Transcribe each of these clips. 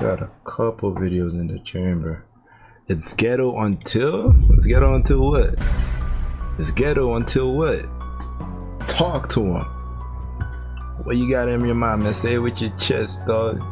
got a couple videos in the chamber. It's ghetto until? It's ghetto until what? It's ghetto until what? Talk to him. What you got in your mind, man? Say it with your chest, dog.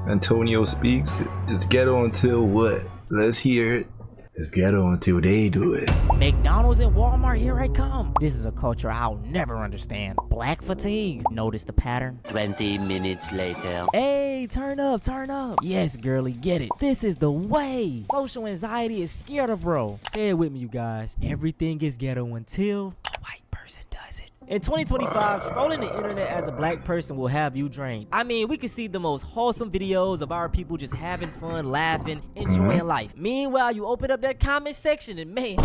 Antonio speaks. It's ghetto until what? Let's hear it. It's ghetto until they do it. McDonald's and Walmart, here I come. This is a culture I'll never understand. Black fatigue. Notice the pattern? 20 minutes later. Hey, turn up, turn up. Yes, girly, get it. This is the way. Social anxiety is scared of bro. Say it with me, you guys. Everything is ghetto until a white person does it. In 2025, scrolling the internet as a black person will have you drained. I mean, we can see the most wholesome videos of our people just having fun, laughing, enjoying life. Meanwhile, you open up that comment section and man,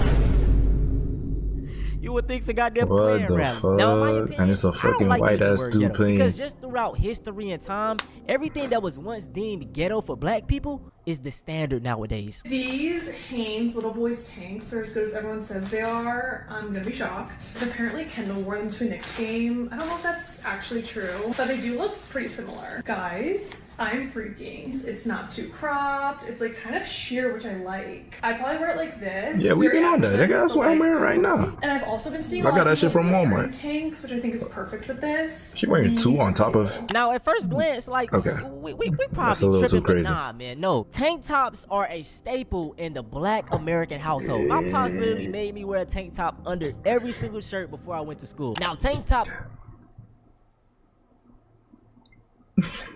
you would think it's a goddamn playing rally. Now, in my opinion, and it's a fucking like white ass dude playing. Because just throughout history and time, everything that was once deemed ghetto for black people is the standard nowadays. These Hanes little boys tanks are as good as everyone says they are. I'm gonna be shocked. Apparently Kendall wore them to a Knicks game. I don't know if that's actually true, but they do look pretty similar. Guys, I'm freaking. It's not too cropped. It's like kind of sheer, which I like. I'd probably wear it like this. Yeah, we've been on that. That's what I'm wearing right now. And I've also been seeing I got that shit from Walmart. Tanks, which I think is perfect with this. She wearing two on top of. Now, at first glance, like, we probably tripping, but nah, man, no. Tank tops are a staple in the black American household. My pops literally made me wear a tank top under every single shirt before I went to school. Now, tank tops.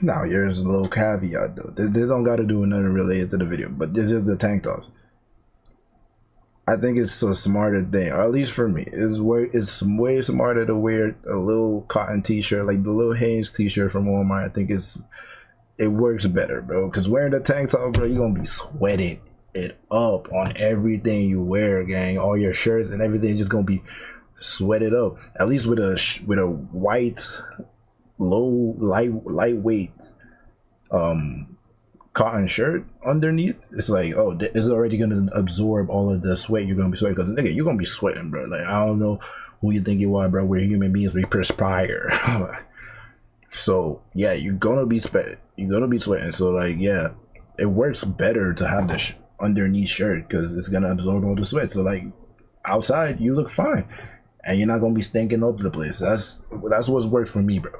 Now, here's a little caveat though. This don't got to do with nothing related to the video, but this is the tank tops. I think it's a smarter thing, or at least for me. It's way smarter to wear a little cotton t-shirt, like the little Hanes t-shirt from Walmart. I think it works better, bro. Because wearing the tank top, bro, you're gonna be sweating it up on everything you wear, gang. All your shirts and everything is just gonna be sweated up. At least with a white, lightweight cotton shirt underneath, it's like, oh, it's already gonna absorb all of the sweat you're gonna be sweating. Because nigga, you're gonna be sweating, bro. Like, I don't know who you think you are, bro. We're human beings, we perspire. So yeah, you're gonna be sweating. So like, yeah, it works better to have the underneath shirt because it's gonna absorb all the sweat. So like, outside you look fine and you're not gonna be stinking up the place. That's what's worked for me, bro.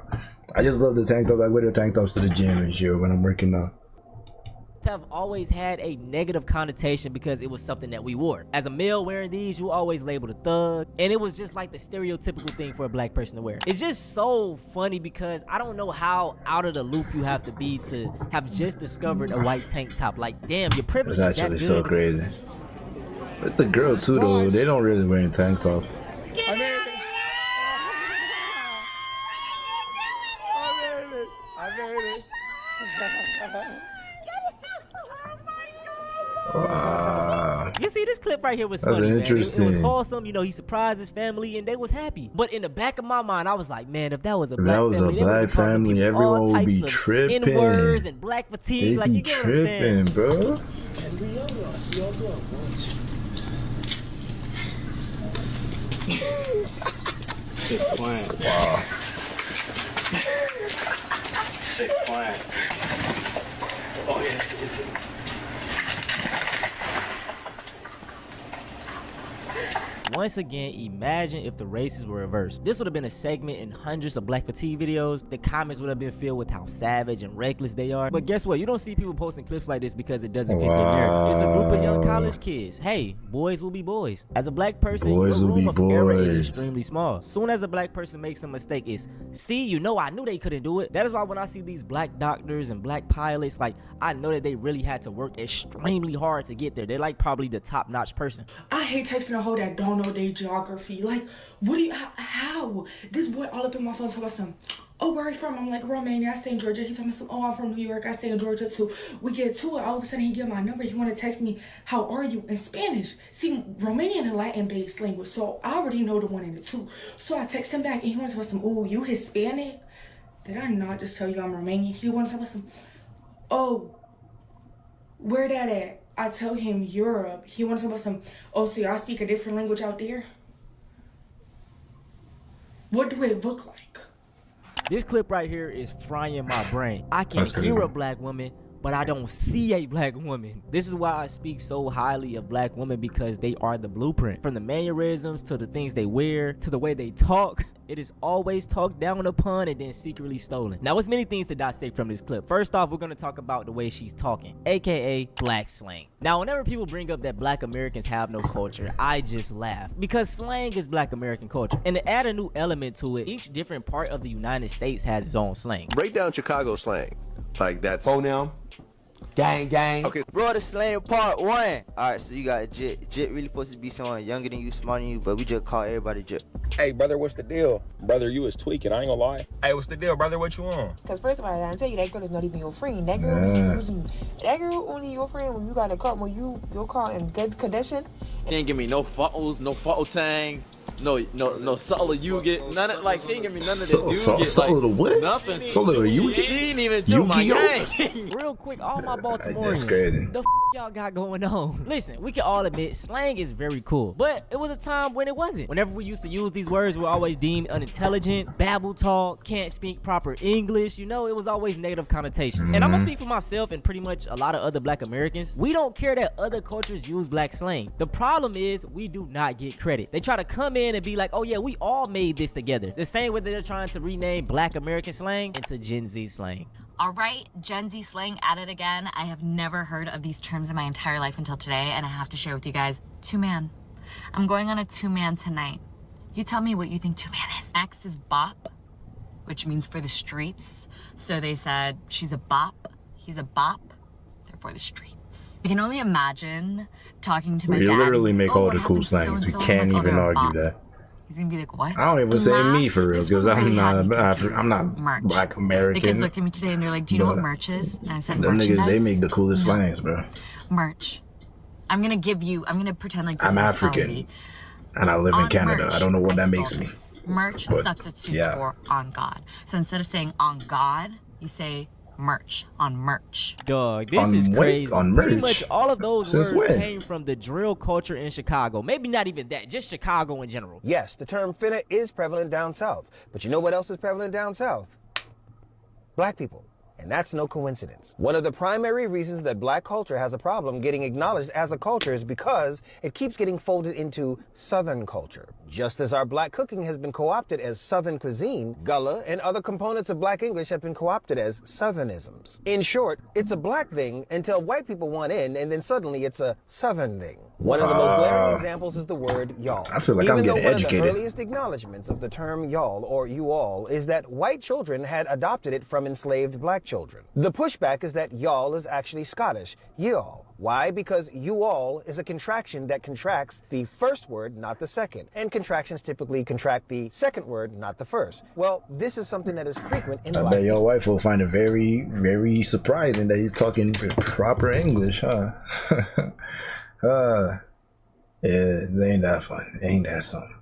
I just love the tank top. I wear the tank tops to the gym and shit when I'm working out. Have always had a negative connotation because it was something that we wore. As a male wearing these, you always labeled a thug, and it was just like the stereotypical thing for a black person to wear. It's just so funny because I don't know how out of the loop you have to be to have just discovered a white tank top. Like, damn, your privilege is that good. It's actually so crazy. It's a girl too though. They don't really wear tank tops. Wow. You see, this clip right here was funny, man. It was wholesome. You know, he surprised his family and they was happy. But in the back of my mind, I was like, man, if that was a black family, everyone would be tripping. N-words and black fatigue. Like, you get what I'm saying, bro. Sick plan. Wow. Sick plan. Oh yeah. Once again, imagine if the races were reversed. This would have been a segment in hundreds of black fatigue videos. The comments would have been filled with how savage and reckless they are. But guess what? You don't see people posting clips like this because it doesn't fit their narrative. It's a group of young college kids. Hey, boys will be boys. As a black person, your room of error is extremely small. Soon as a black person makes a mistake, it's, see, you know, I knew they couldn't do it. That is why when I see these black doctors and black pilots, like, I know that they really had to work extremely hard to get there. They're like probably the top-notch person. I hate texting a hoe that don't know their geography. Like, what do you, how? This boy all up in my phone talking about some, oh, where are you from? I'm like, Romania, I stay in Georgia. He told me some, oh, I'm from New York, I stay in Georgia too. We get to it, all of a sudden he get my number. He want to text me, how are you, in Spanish. See, Romanian and Latin-based language, so I already know the one and the two. So I text him back and he wants to tell some, oh, you Hispanic? Did I not just tell you I'm Romanian? He wants to tell some, oh, where that at? I tell him Europe. He wants to know some, oh, so y'all speak a different language out there? What do it look like? This clip right here is frying my brain. I can hear a black woman but I don't see a black woman. This is why I speak so highly of black women, because they are the blueprint. From the mannerisms to the things they wear to the way they talk, it is always talked down upon and then secretly stolen. Now, there's many things to dissect from this clip. First off, we're gonna talk about the way she's talking, aka black slang. Now, whenever people bring up that black Americans have no culture, I just laugh, because slang is black American culture. And to add a new element to it, each different part of the United States has its own slang. Break down Chicago slang. Like that's. Oh, now. Gang, gang. Okay. Bro, the slang part 1. Alright, so you got Jit. Jit really supposed to be someone younger than you, smarter than you, but we just call everybody Jit. Hey, brother, what's the deal? Brother, you was tweaking, I ain't gonna lie. Hey, what's the deal, brother? What you on? Because first of all, I gotta tell you, that girl is not even your friend. That girl only your friend when you got a car, when your car in good condition. She ain't give me no photos, no photo tang, no subtle you get none of, like, she ain't give me none of that. Subtle what? Nothing. Subtle you She ain't even do my game. Real quick, all my Baltimoreans, That's crazy. the y'all got going on? Listen, we can all admit slang is very cool, but it was a time when it wasn't. Whenever we used to use these words, we were always deemed unintelligent, babble talk, can't speak proper English. You know, it was always negative connotations. And I'm gonna speak for myself and pretty much a lot of other black Americans. We don't care that other cultures use black slang. The problem is we do not get credit. They try to come in and be like, oh yeah, we all made this together. The same way that they're trying to rename black American slang into Gen Z slang. All right, Gen Z slang at it again. I have never heard of these terms in my entire life until today, and I have to share with you guys. Two-man. I'm going on a two-man tonight. You tell me what you think two-man is. Next is bop, which means for the streets. So they said, she's a bop, he's a bop, they're for the streets. I can only imagine talking to my dad. You literally make all what the cool happened to slangs. so-and-so? We can't I'm like, even they're a argue bop. that. He's gonna be like, what? I don't even say me for real, Last, because this one I'm really had me not confused. Merch. black American. The kids looked at me today and they're like, do you know what merch is? And I said, Them merchandise. niggas, they make the coolest No. slangs, bro. Merch. I'm gonna pretend like this I'm is African, felony. and I live in On Canada. merch, I don't know what I that stole makes me. this. Merch But, substitutes yeah. for on God. So instead of saying on God, you say merch, on merch. Dog, this On is what? crazy. On Pretty merch? much all of those Since words when? came from the drill culture in Chicago. Maybe not even that, just Chicago in general. Yes, the term finna is prevalent down south. But you know what else is prevalent down south? Black people. And that's no coincidence. One of the primary reasons that black culture has a problem getting acknowledged as a culture is because it keeps getting folded into Southern culture. Just as our black cooking has been co-opted as Southern cuisine, Gullah and other components of black English have been co-opted as Southernisms. In short, it's a black thing until white people want in, and then suddenly it's a Southern thing. One of the most glaring examples is the word y'all. I feel like Even I'm though getting one of the educated. earliest acknowledgments of the term y'all or you all is that white children had adopted it from enslaved black children. The pushback is that y'all is actually Scottish, y'all. Why? Because you all is a contraction that contracts the first word, not the second. And contractions typically contract the second word, not the first. Well, this is something that is frequent in I black. bet your wife will find it very, very surprising that he's talking proper English, huh? Yeah, it ain't that fun. It ain't that something.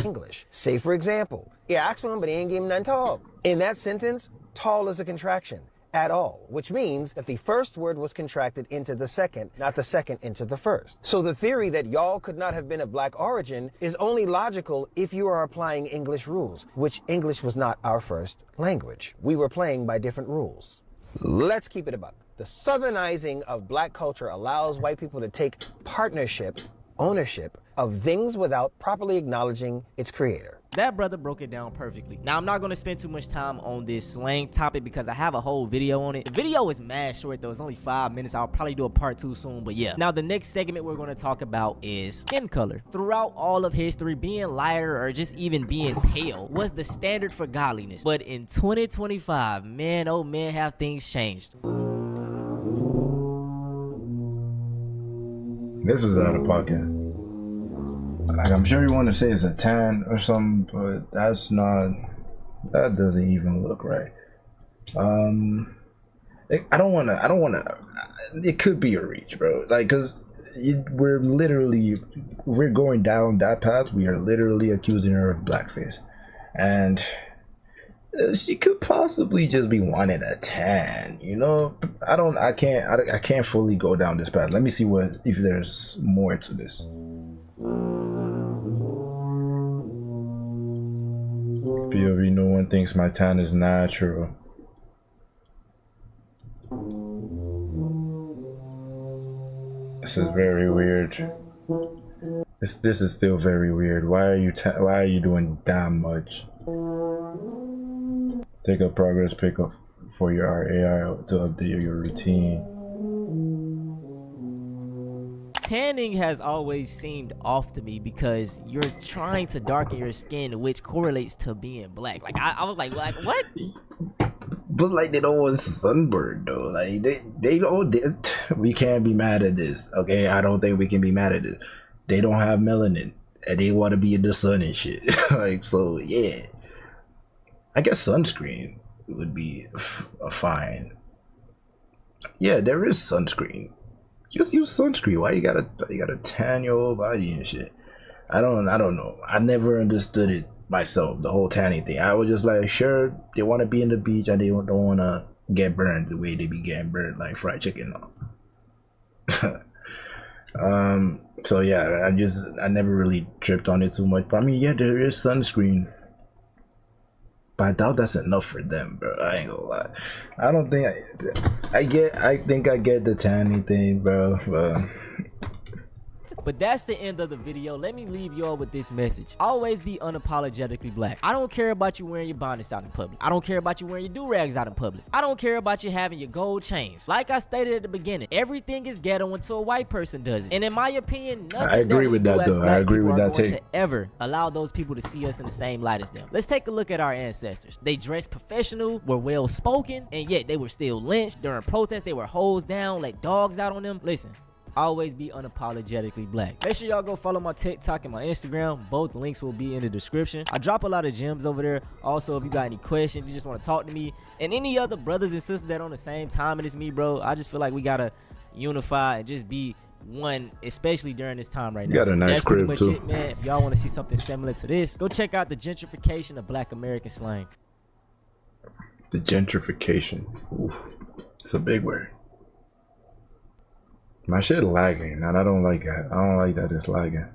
English. Say, for example, he asked one, but he ain't give him none tall. In that sentence, tall is a contraction. At all, which means that the first word was contracted into the second, not the second into the first. So the theory that y'all could not have been of black origin is only logical if you are applying English rules, which English was not our first language. We were playing by different rules. Let's keep it a buck. The Southernizing of black culture allows white people to take partnership, ownership of things without properly acknowledging its creator. That brother broke it down perfectly. Now, I'm not going to spend too much time on this slang topic because I have a whole video on it. The video is mad short though. It's only 5 minutes. I'll probably do a part 2 soon, but yeah. Now, the next segment we're going to talk about is skin color. Throughout all of history, being lighter or just even being pale was the standard for godliness. But in 2025, man, oh man, have things changed. This was out of pocket. Like, I'm sure you want to say it's a tan or something, but that's not. That doesn't even look right. I don't want to. It could be a reach, bro. Like, cause we're literally, if we're going down that path, we are literally accusing her of blackface, and she could possibly just be wanting a tan. You know, I can't fully go down this path. Let me see if there's more to this. POV, no one thinks my tan is natural. This is very weird. This is still very weird. Why are you doing that much? Take a progress pic of for your AI to update your routine. Tanning has always seemed off to me because you're trying to darken your skin, which correlates to being black. Like I was like what? But like they don't want sunburn though. Like they don't. We can't be mad at this, okay? I don't think we can be mad at it. They don't have melanin and they want to be in the sun and shit. Like so, yeah. I guess sunscreen would be fine. Yeah, there is sunscreen. Just use sunscreen. Why you gotta tan your whole body and shit? I don't know. I never understood it myself, the whole tanning thing. I was just like, sure, they want to be in the beach and they don't want to get burned the way they be getting burned like fried chicken. So yeah, I never really tripped on it too much. But I mean, yeah, there is sunscreen. But I doubt that's enough for them, bro. I ain't gonna lie. I don't think I think I get the tanning thing, bro. But that's the end of the video. Let me leave y'all with this message. Always be unapologetically black. I don't care about you wearing your bonnets out in public. I don't care about you wearing your do-rags out in public. I don't care about you having your gold chains. Like I stated at the beginning, everything is ghetto until a white person does it. And in my opinion, nothing I agree with that though. I agree with that take. To ever allow those people to see us in the same light as them. Let's take a look at our ancestors. They dressed professional, were well spoken, and yet they were still lynched during protests. They were hosed down, let dogs out on them. Listen. Always be unapologetically black. Make sure y'all go follow my TikTok and my Instagram. Both links will be in the description. I drop a lot of gems over there. Also, if you got any questions, you just want to talk to me, and any other brothers and sisters that on the same time as me, bro, I just feel like we gotta unify and just be one, especially during this time right now. You got a nice crib pretty much it, man. If y'all want to see something similar to this, go check out the gentrification of Black American slang. The gentrification. Oof. It's a big word. My shit lagging, and I don't like that. I don't like that it's lagging.